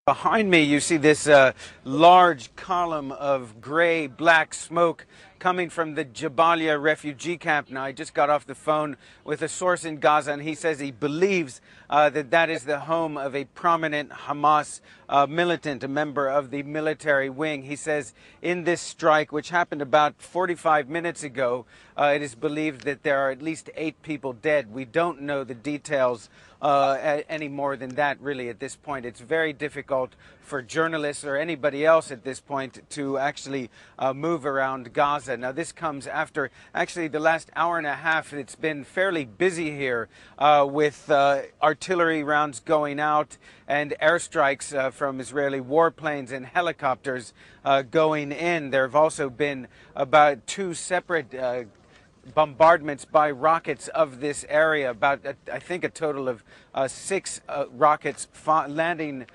Behind me, you see this large column of gray-black smoke coming from the Jabalya refugee camp. Now, I just got off the phone with a source in Gaza, and he says he believes that is the home of a prominent Hamas militant, a member of the military wing. He says in this strike, which happened about 45 minutes ago, it is believed that there are at least 8 people dead. We don't know the details any more than that, really, at this point. It's very difficult for journalists or anybody else at this point to actually move around Gaza. Now, this comes after actually the last hour and a half. It's been fairly busy here with artillery rounds going out and airstrikes from Israeli warplanes and helicopters going in. There have also been about 2 separate bombardments by rockets of this area, about I think a total of 6 rockets landing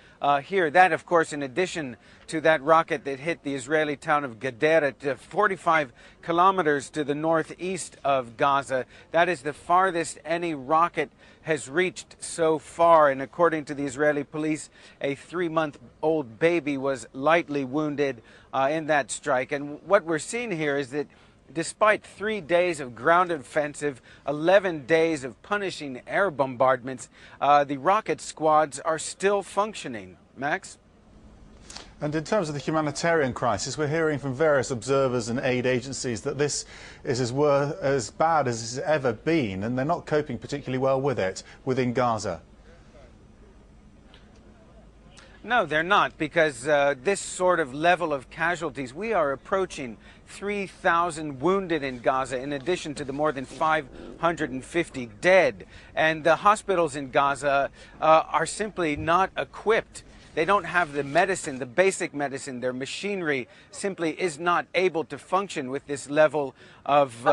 here. That, of course, in addition to that rocket that hit the Israeli town of Gadara, 45 kilometers to the northeast of Gaza. That is the farthest any rocket has reached so far, and according to the Israeli police, a 3-month-old baby was lightly wounded in that strike. And what we're seeing here is that despite 3 days of ground offensive, 11 days of punishing air bombardments, the rocket squads are still functioning. Max? And in terms of the humanitarian crisis, we're hearing from various observers and aid agencies that this is as bad as it's ever been, and they're not coping particularly well with it within Gaza. No, they're not, because this sort of level of casualties, we are approaching 3,000 wounded in Gaza, in addition to the more than 550 dead. And the hospitals in Gaza are simply not equipped. They don't have the medicine, the basic medicine. Their machinery simply is not able to function with this level of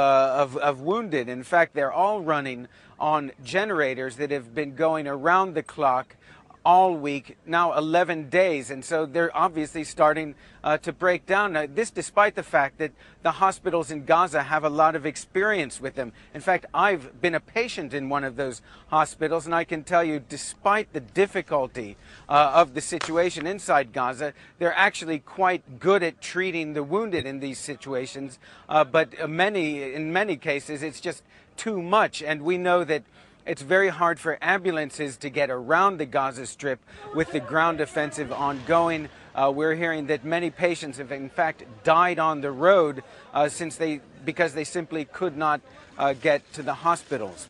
wounded. In fact, they're all running on generators that have been going around the clock all week, now 11 days, and so they're obviously starting to break down. Now, this despite the fact that the hospitals in Gaza have a lot of experience with them. In fact, I've been a patient in one of those hospitals, and I can tell you, despite the difficulty of the situation inside Gaza, they're actually quite good at treating the wounded in these situations, but in many cases, it's just too much, and we know that it's very hard for ambulances to get around the Gaza Strip with the ground offensive ongoing. We're hearing that many patients have, in fact, died on the road because they simply could not get to the hospitals.